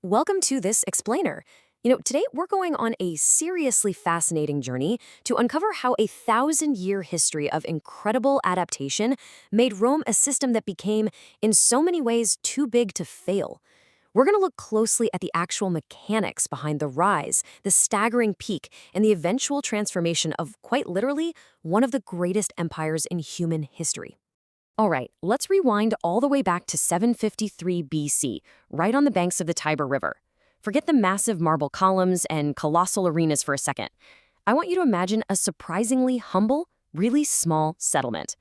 Welcome to this explainer. Today we're going on a seriously fascinating journey to uncover how a 1,000-year history of incredible adaptation made Rome a system that became, in so many ways, too big to fail. We're going to look closely at the actual mechanics behind the rise, the staggering peak, and the eventual transformation of, quite literally, one of the greatest empires in human history. All right, let's rewind all the way back to 753 BC, right on the banks of the Tiber River. Forget the massive marble columns and colossal arenas for a second. I want you to imagine a surprisingly humble, really small settlement.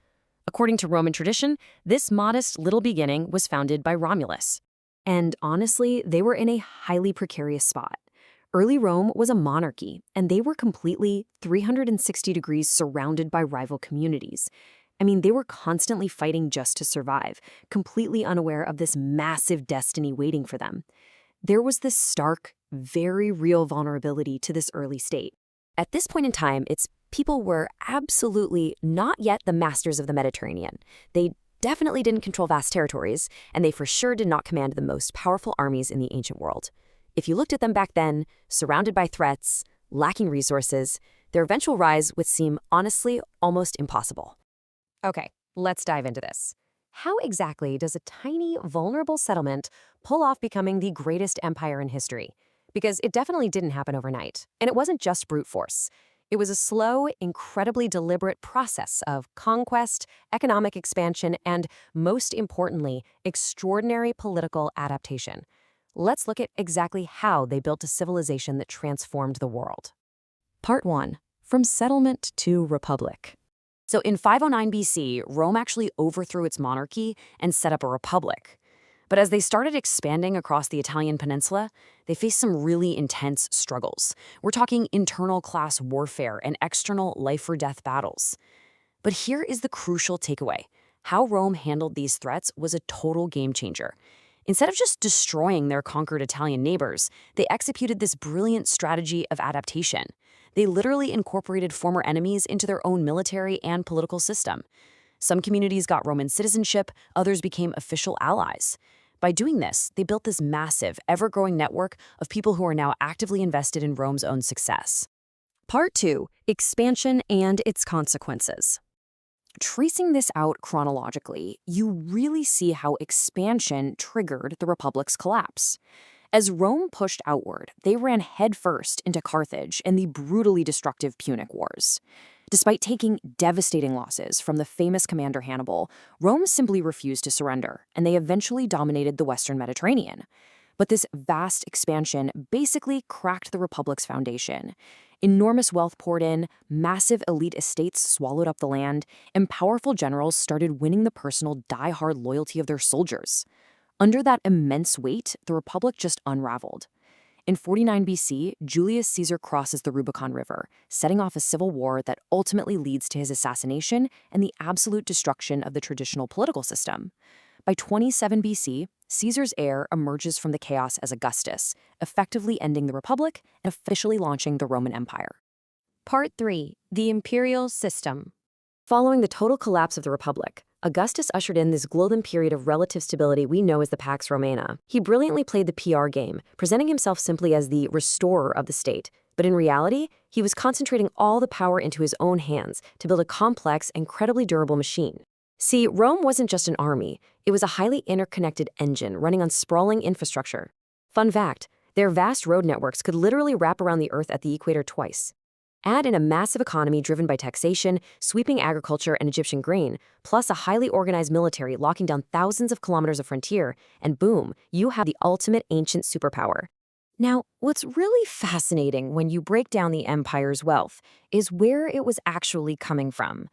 According to Roman tradition, this modest little beginning was founded by Romulus. And honestly, they were in a highly precarious spot. Early Rome was a monarchy, and they were completely 360 degrees surrounded by rival communities. They were constantly fighting just to survive, completely unaware of this massive destiny waiting for them. There was this stark, very real vulnerability to this early state. At this point in time, its people were absolutely not yet the masters of the Mediterranean. They definitely didn't control vast territories, and they for sure did not command the most powerful armies in the ancient world. If you looked at them back then, surrounded by threats, lacking resources, their eventual rise would seem, honestly, almost impossible. Okay, let's dive into this. How exactly does a tiny, vulnerable settlement pull off becoming the greatest empire in history? Because it definitely didn't happen overnight. And it wasn't just brute force. It was a slow, incredibly deliberate process of conquest, economic expansion, and, most importantly, extraordinary political adaptation. Let's look at exactly how they built a civilization that transformed the world. Part 1. From Settlement to Republic. So in 509 BC, Rome actually overthrew its monarchy and set up a republic. But as they started expanding across the Italian peninsula, they faced some really intense struggles. We're talking internal class warfare and external life-or-death battles. But here is the crucial takeaway. How Rome handled these threats was a total game changer. Instead of just destroying their conquered Italian neighbors, they executed this brilliant strategy of adaptation. They literally incorporated former enemies into their own military and political system. Some communities got Roman citizenship, others became official allies. By doing this, they built this massive, ever-growing network of people who are now actively invested in Rome's own success. Part 2. Expansion and its consequences. Tracing this out chronologically, you really see how expansion triggered the Republic's collapse. As Rome pushed outward, they ran headfirst into Carthage and the brutally destructive Punic Wars. Despite taking devastating losses from the famous commander Hannibal, Rome simply refused to surrender, and they eventually dominated the Western Mediterranean. But this vast expansion basically cracked the Republic's foundation. Enormous wealth poured in, massive elite estates swallowed up the land, and powerful generals started winning the personal die-hard loyalty of their soldiers. Under that immense weight, the Republic just unraveled. In 49 BC, Julius Caesar crosses the Rubicon River, setting off a civil war that ultimately leads to his assassination and the absolute destruction of the traditional political system. By 27 BC, Caesar's heir emerges from the chaos as Augustus, effectively ending the Republic and officially launching the Roman Empire. Part 3. The Imperial System. Following the total collapse of the Republic, Augustus ushered in this golden period of relative stability we know as the Pax Romana. He brilliantly played the PR game, presenting himself simply as the restorer of the state. But in reality, he was concentrating all the power into his own hands to build a complex, incredibly durable machine. See, Rome wasn't just an army. It was a highly interconnected engine running on sprawling infrastructure. Fun fact, their vast road networks could literally wrap around the Earth at the equator twice. Add in a massive economy driven by taxation, sweeping agriculture, and Egyptian grain, plus a highly organized military locking down thousands of kilometers of frontier, and boom, you have the ultimate ancient superpower. Now, what's really fascinating when you break down the empire's wealth is where it was actually coming from.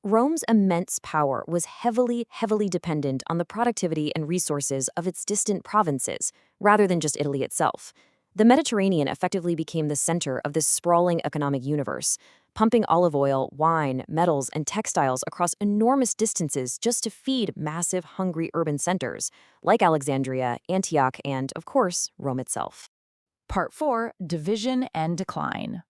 Rome's immense power was heavily dependent on the productivity and resources of its distant provinces, rather than just Italy itself. The Mediterranean effectively became the center of this sprawling economic universe, pumping olive oil, wine, metals, and textiles across enormous distances just to feed massive, hungry urban centers, like Alexandria, Antioch, and, of course, Rome itself. Part 4. Division and Decline.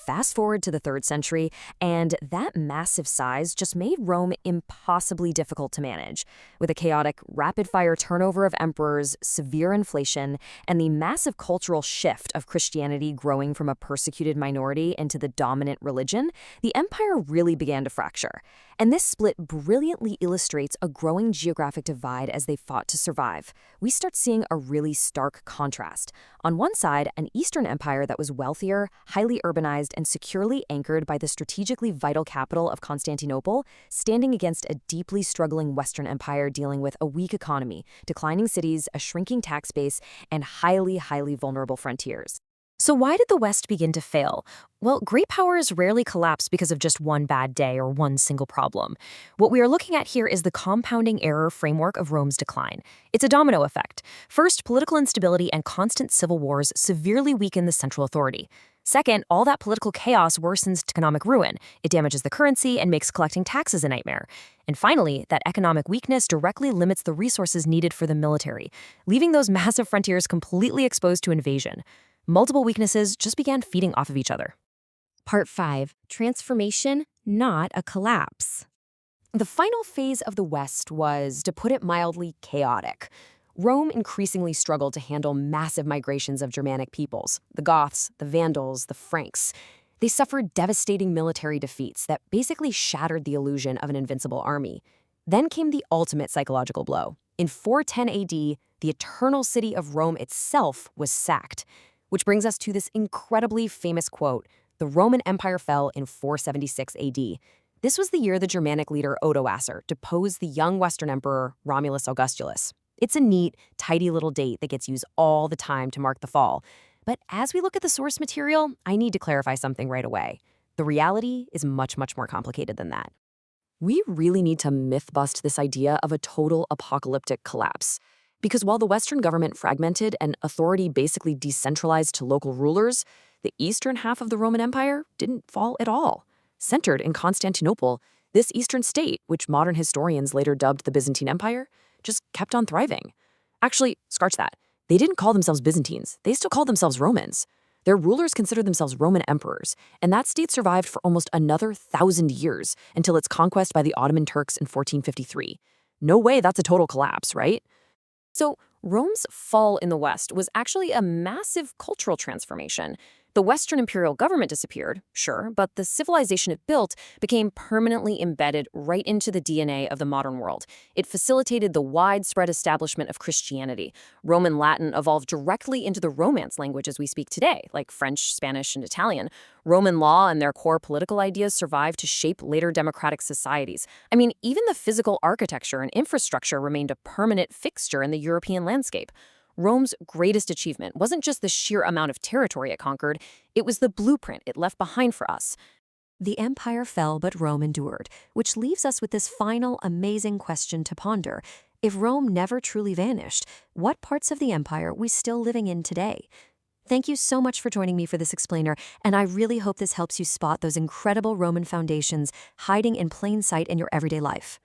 Fast forward to the 3rd century, and that massive size just made Rome impossibly difficult to manage. With a chaotic, rapid-fire turnover of emperors, severe inflation, and the massive cultural shift of Christianity growing from a persecuted minority into the dominant religion, the empire really began to fracture. And this split brilliantly illustrates a growing geographic divide as they fought to survive. We start seeing a really stark contrast. On one side, an Eastern empire that was wealthier, highly urbanized, and securely anchored by the strategically vital capital of Constantinople, standing against a deeply struggling Western empire dealing with a weak economy, declining cities, a shrinking tax base, and highly vulnerable frontiers. So why did the West begin to fail? Well, great powers rarely collapse because of just one bad day or one single problem. What we are looking at here is the compounding error framework of Rome's decline. It's a domino effect. First, political instability and constant civil wars severely weaken the central authority. Second, all that political chaos worsens economic ruin. It damages the currency and makes collecting taxes a nightmare. And finally, that economic weakness directly limits the resources needed for the military, leaving those massive frontiers completely exposed to invasion. Multiple weaknesses just began feeding off of each other. Part 5. Transformation, not a collapse. The final phase of the West was, to put it mildly, chaotic. Rome increasingly struggled to handle massive migrations of Germanic peoples, the Goths, the Vandals, the Franks. They suffered devastating military defeats that basically shattered the illusion of an invincible army. Then came the ultimate psychological blow. In 410 AD, the eternal city of Rome itself was sacked. Which brings us to this incredibly famous quote: "The Roman Empire fell in 476 AD. This was the year the Germanic leader Odoacer deposed the young Western emperor Romulus Augustulus. It's a neat, tidy little date that gets used all the time to mark the fall. But as we look at the source material, I need to clarify something right away. The reality is much more complicated than that. We really need to myth-bust this idea of a total apocalyptic collapse. Because while the Western government fragmented and authority basically decentralized to local rulers, the eastern half of the Roman Empire didn't fall at all. Centered in Constantinople, this eastern state, which modern historians later dubbed the Byzantine Empire, just kept on thriving. Actually, scratch that. They didn't call themselves Byzantines. They still called themselves Romans. Their rulers considered themselves Roman emperors, and that state survived for almost another 1,000 years until its conquest by the Ottoman Turks in 1453. No way that's a total collapse, right? So Rome's fall in the West was actually a massive cultural transformation. The Western imperial government disappeared, sure, but the civilization it built became permanently embedded right into the DNA of the modern world. It facilitated the widespread establishment of Christianity. Roman Latin evolved directly into the Romance languages we speak today, like French, Spanish, and Italian. Roman law and their core political ideas survived to shape later democratic societies. I mean, even the physical architecture and infrastructure remained a permanent fixture in the European landscape. Rome's greatest achievement wasn't just the sheer amount of territory it conquered, it was the blueprint it left behind for us. The empire fell, but Rome endured, which leaves us with this final amazing question to ponder. If Rome never truly vanished, what parts of the empire are we still living in today? Thank you so much for joining me for this explainer, and I really hope this helps you spot those incredible Roman foundations hiding in plain sight in your everyday life.